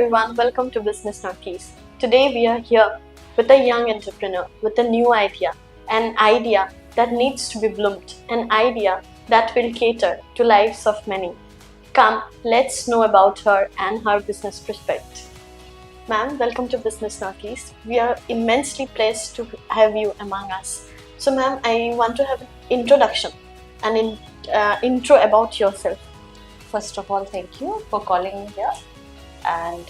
everyone, welcome to Business Nurkies. Today we are here with a young entrepreneur with a new idea, an idea that needs to be bloomed, an idea that will cater to lives of many. Come, let's know about her and her business prospect. Ma'am, welcome to Business Nurkies. We are immensely pleased to have you among us. So ma'am, I want to have an introduction, an intro about yourself. First of all, thank you for calling me here, and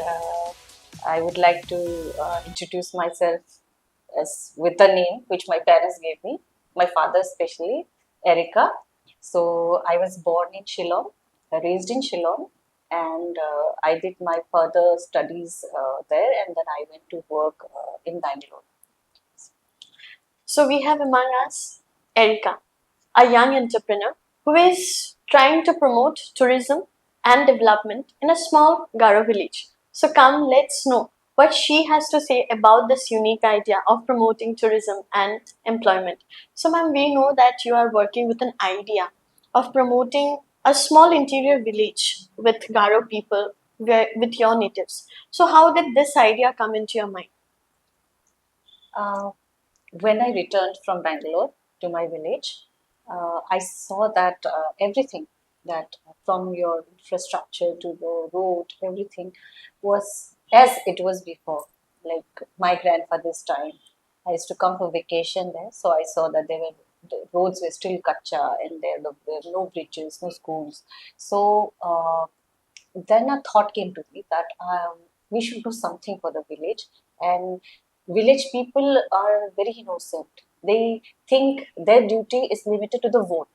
I would like to introduce myself as with a name which my parents gave me, my father especially, Erica. So I was born in Shillong, raised in Shillong, and I did my further studies there, and then I went to work in Bangalore. So we have among us Erica, a young entrepreneur who is trying to promote tourism and development in a small Garo village. So come, let's know what she has to say about this unique idea of promoting tourism and employment. So ma'am, we know that you are working with an idea of promoting a small interior village with Garo people, with your natives. So how did this idea come into your mind? When I returned from Bangalore to my village, I saw that everything that from your infrastructure to the road, everything was as it was before. Like my grandfather's time, I used to come for vacation there, so I saw that the roads were still kacha and there were no bridges, no schools. So then a thought came to me that we should do something for the village, and village people are very innocent. They think their duty is limited to the vote.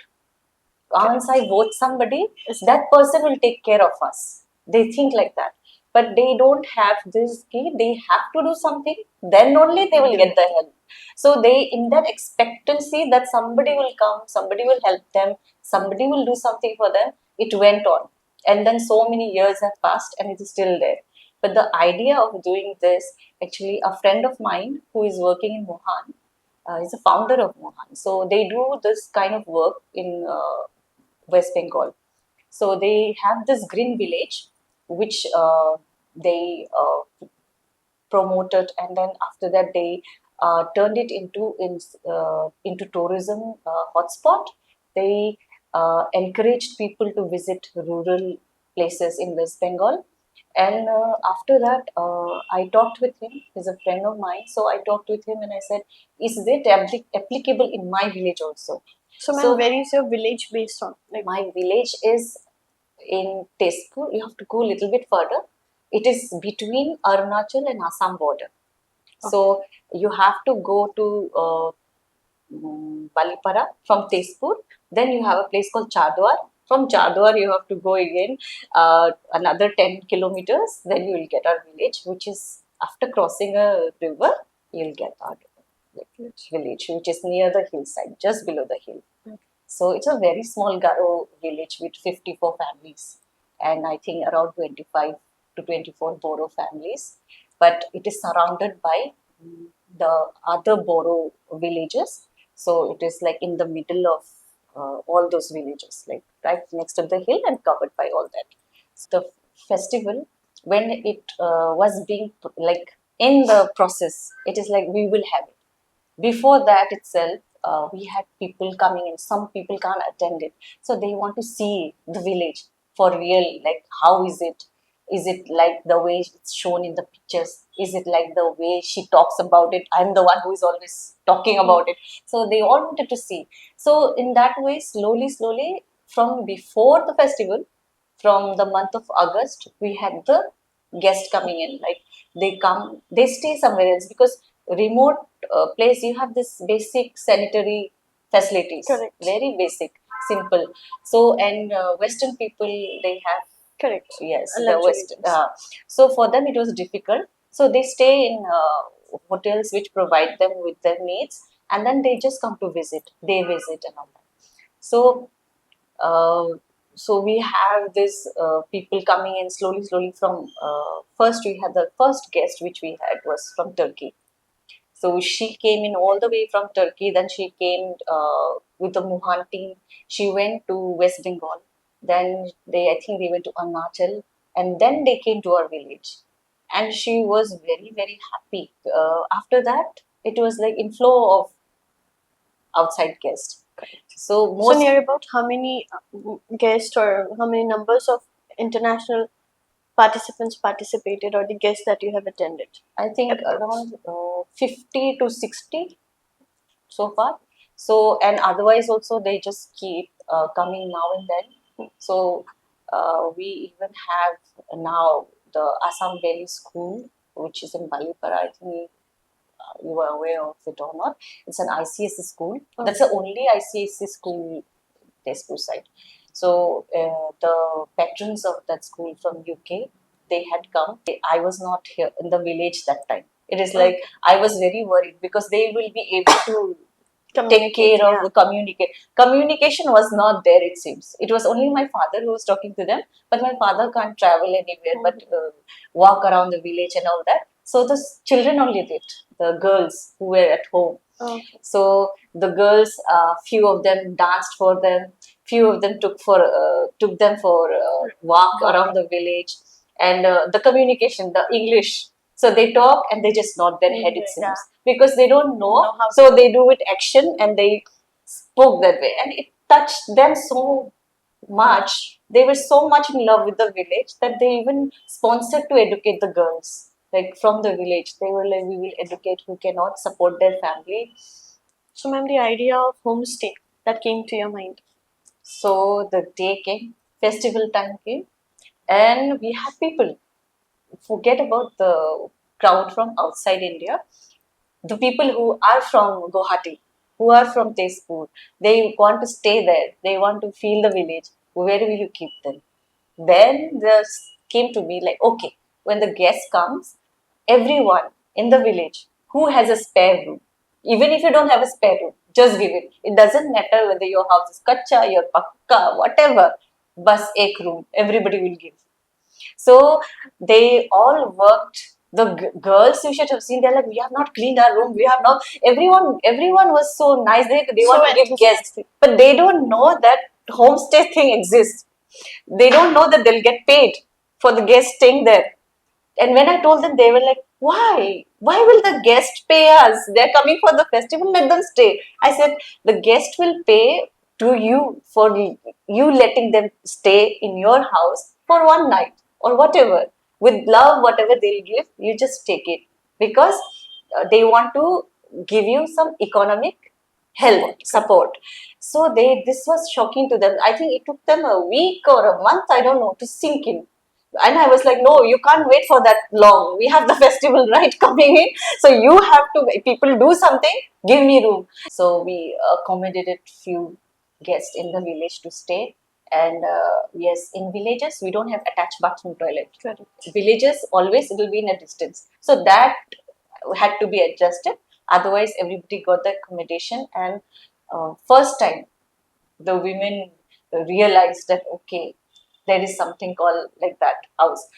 Once I vote somebody, that person will take care of us. They think like that. But they don't have this key. They have to do something. Then only they will get the help. So they, in that expectancy that somebody will come, somebody will help them, somebody will do something for them, it went on. And then so many years have passed and it is still there. But the idea of doing this, actually, a friend of mine who is working in Mohan, is a founder of Mohan. So they do this kind of work in West Bengal. So they have this green village, which they promoted, and then after that they turned it into tourism hotspot. They encouraged people to visit rural places in West Bengal. And after that, I talked with him. He's a friend of mine. So I talked with him and I said, is it applicable in my village also? So ma'am, where is your village based on? Like, my village is in Tesco. You have to go a little bit further. It is between Arunachal and Assam border. So you have to go to Balipara from Tezpur. Then you have a place called Chadwar. From Chadwar, you have to go again another 10 kilometers. Then you will get our village, which is after crossing a river, you will get our village, which is near the hillside, just below the hill. So it's a very small Garo village with 54 families, and I think around 25 to 24 borough families. But it is surrounded by the other borough villages. So it is like in the middle of all those villages, like right next to the hill and covered by all that. So the festival, when it was being like in the process, it is like we will have it. Before that itself, we had people coming in. Some people can't attend it, so they want to see the village for real. Like, how is it? Is it like the way it's shown in the pictures? Is it like the way she talks about it? I'm the one who is always talking about it. So they all wanted to see. So in that way, slowly, slowly, from before the festival, from the month of August, we had the guests coming in. Like they come, they stay somewhere else because remote place you have this basic sanitary facilities. Correct. Very basic, simple. So and Western people they have. Correct. Yes, A the luxury West. place. So for them it was difficult. So they stay in hotels which provide them with their needs, and then they just come to visit. They visit and all that. So so we have this people coming in slowly, slowly from first we had the first guest which we had was from Turkey. So she came in all the way from Turkey. Then she came with the Mohan team. She went to West Bengal. Then I think they went to Arunachal, and then they came to our village. and she was very, very happy. After that, it was like inflow of outside guests. So So most, near about how many guests or how many numbers of international participants participated or the guests that you have attended? I think Approx. around 50 to 60 so far. So, and otherwise also they just keep coming now and then. So we even have now the Assam Valley School, which is in Balipara. I think you are aware of it or not. It's an ICSE school. Oh. That's the only ICSE school Tesco side. So the patrons of that school from UK, they had come. I was not here in the village that time. It is like I was very worried because they will be able to take care of the communicate. Communication was not there, it seems. It was only my father who was talking to them, but my father can't travel anywhere but walk around the village and all that. So the children only did, the girls who were at home. So the girls, few of them danced for them, few of them took them for walk around the village, and the communication, the English. So they talk and they just nod their head, it seems, because they don't know. So they do it action and they spoke that way, and it touched them so much. They were so much in love with the village that they even sponsored to educate the girls. Like from the village, they were like, we will educate who cannot support their family. So, ma'am, the idea of homestay that came to your mind. So the day came, festival time came, and we had people. Forget about the crowd from outside India. The people who are from Guwahati, who are from Tesco, they want to stay there. They want to feel the village. Where will you keep them? Then this came to me like, okay, when the guest comes, everyone in the village who has a spare room, even if you don't have a spare room, just give it. It doesn't matter whether your house is kacha, your pakka, whatever. Bus ek room, everybody will give. So they all worked. The girls, you should have seen. They're like, we have not cleaned our room. We have not. Everyone was so nice. They want to give guests, but they don't know that homestay thing exists. They don't know that they'll get paid for the guests staying there. And when I told them, they were like, why? Why will the guest pay us? They're coming for the festival, let them stay. I said, the guest will pay to you for you letting them stay in your house for one night or whatever. With love, whatever they'll give, you just take it. Because they want to give you some economic help, support. So this was shocking to them. I think it took them a week or a month, I don't know, to sink in. And I was like, no, you can't wait for that long. We have the festival right coming in. So you have to, people do something, give me room. So we accommodated few guests in the village to stay. And yes, in villages, we don't have attached bathroom toilet. Correct. Villages, always it will be in a distance. So that had to be adjusted. Otherwise, everybody got the accommodation. And first time, the women realized that, okay, there is something called like that house.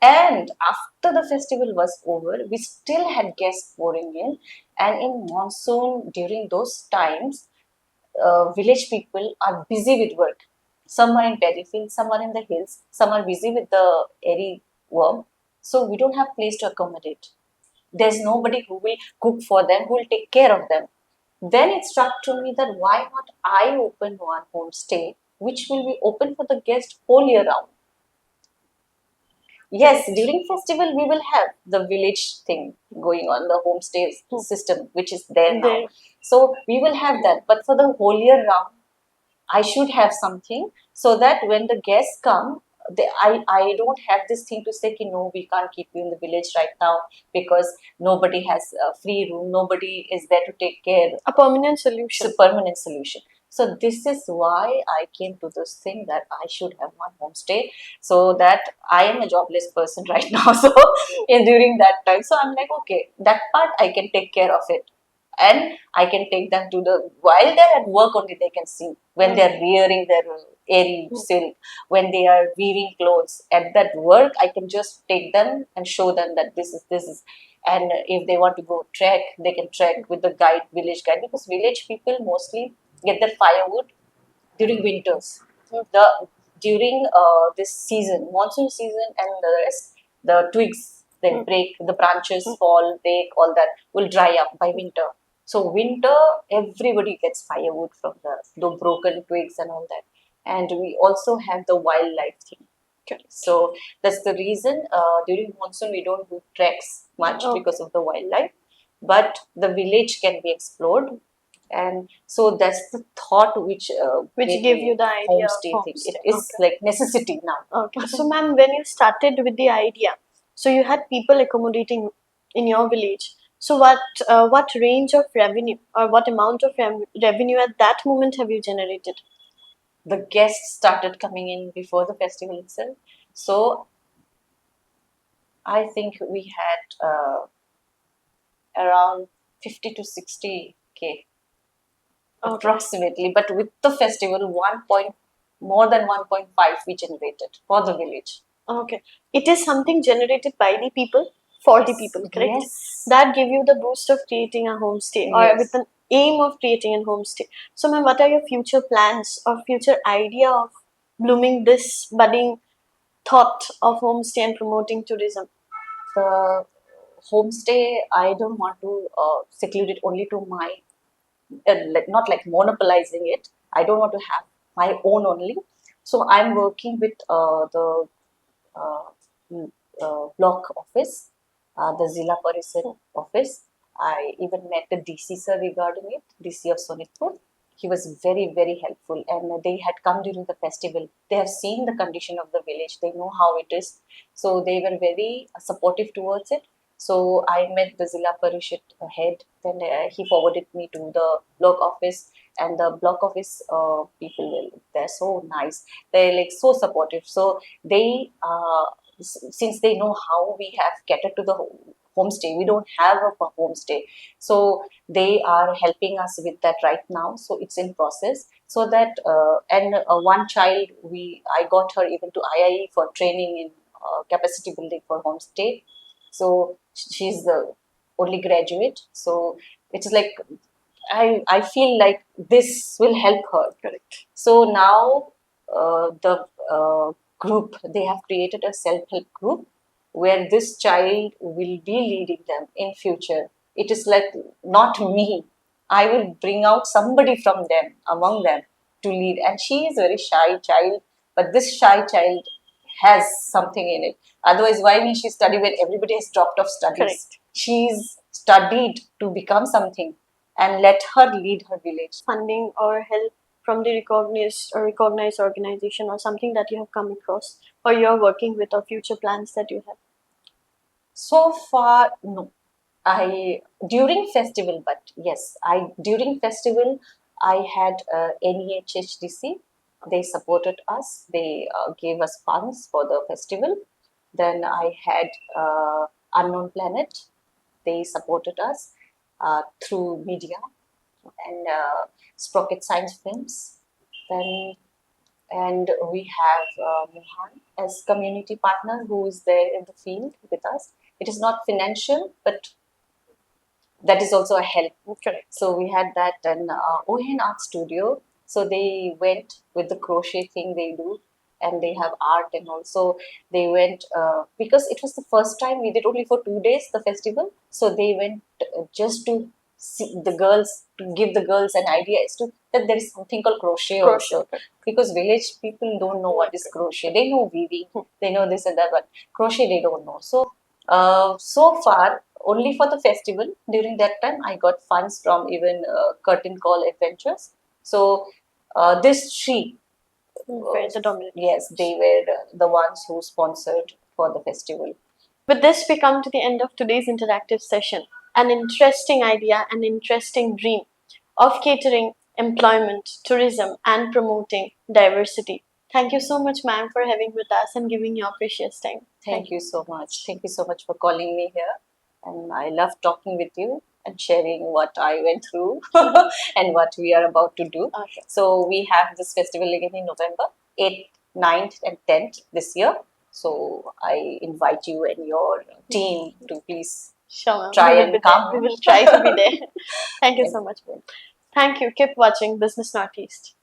And after the festival was over, we still had guests pouring in. And in monsoon, during those times, village people are busy with work. Some are in paddy fields, some are in the hills, some are busy with the airy worm. So we don't have place to accommodate. There's nobody who will cook for them, who will take care of them. Then it struck to me that why not I open one homestay which will be open for the guest whole year round. Yes, during festival we will have the village thing going on, the homestay system which is there now. So we will have that, but for the whole year round, I should have something so that when the guests come, I don't have this thing to say, no, we can't keep you in the village right now because nobody has a free room, nobody is there to take care. A permanent solution. It's a permanent solution. So this is why I came to this thing that I should have one homestay, so that I am a jobless person right now. So during that time, so I'm like, okay, that part I can take care of it. And I can take them to the, while they're at work only they can see, when they're rearing their airy silk, when they are weaving clothes. At that work, I can just take them and show them that this is. And if they want to go trek, they can trek with the guide, village guide, because village people mostly get their firewood during winters. During this season, monsoon season and the rest, the twigs then break, the branches fall, break, all that will dry up by winter. So winter, everybody gets firewood from the broken twigs and all that. And we also have the wildlife thing. So that's the reason during monsoon we don't do treks much because of the wildlife, but the village can be explored. And so that's the thought which give you the idea homestay of thing. homestay. It is like necessity now. Okay. So, ma'am, when you started with the idea, so you had people accommodating in your village. So, what range of revenue or what amount of revenue at that moment have you generated? The guests started coming in before the festival itself. So I think we had around 50 to 60K approximately. But with the festival, more than 1.5 we generated for the village. Okay. It is something generated by the people for the people, correct? Yes. That give you the boost of creating a homestay or with an aim of creating a homestay. So, ma'am, what are your future plans or future idea of blooming this budding thought of homestay and promoting tourism? The homestay, I don't want to seclude it only to my, not like monopolizing it. I don't want to have my own only. So I'm working with the uh, block office, the Zilla Parisad office. I even met the DC sir regarding it, DC of Sonitpur. He was very, very helpful, and they had come during the festival. They have seen the condition of the village, they know how it is, so they were very supportive towards it. So I met the Zilla Parishad head, then he forwarded me to the block office, and the block office people, they're so nice, they're like so supportive. So they since they know how we have catered to the homestay, we don't have a homestay, so they are helping us with that right now. So it's in process, so that and one child, I got her even to IIE for training in capacity building for homestay. So she's the only graduate, so it's like I feel like this will help her. Correct. So now the group, they have created a self-help group where this child will be leading them in future. It is like not me. I will bring out somebody from them, among them, to lead. And she is a very shy child, but this shy child has something in it. Otherwise, why will she study when everybody has dropped off studies? Correct. She's studied to become something, and let her lead her village. Funding or help from the recognized organization or something that you have come across or you're working with or future plans that you have? So far, no. I during festival, but yes, I during festival I had NEHHDC. They supported us. They gave us funds for the festival. Then I had Unknown Planet. They supported us through media and Sprocket Science Films. Then and we have Mohan as community partner who is there in the field with us. It is not financial, but that is also a help. Correct. So we had that, and Ohen Art Studio. So they went with the crochet thing they do, and they have art, and also they went because it was the first time we did only for 2 days the festival. So they went just to see the girls, to give the girls an idea as to that there is something called crochet also, because village people don't know what is crochet. They know weaving, they know this and that, but crochet they don't know. So so far, only for the festival, during that time, I got funds from even Curtain Call Adventures. So this three, the dominant. yes, they were the ones who sponsored for the festival. With this, we come to the end of today's interactive session. An interesting idea, an interesting dream of catering, employment, tourism, and promoting diversity. Thank you so much, ma'am, for having with us and giving your precious time. Thank you so much. Thank you so much for calling me here. And I love talking with you and sharing what I went through and what we are about to do. Okay. So we have this festival again in November 8th, 9th, and 10th this year. So I invite you and your team to please try and come. We will try to be there. Thank you so much, ma'am. Thank you. Keep watching Business Northeast.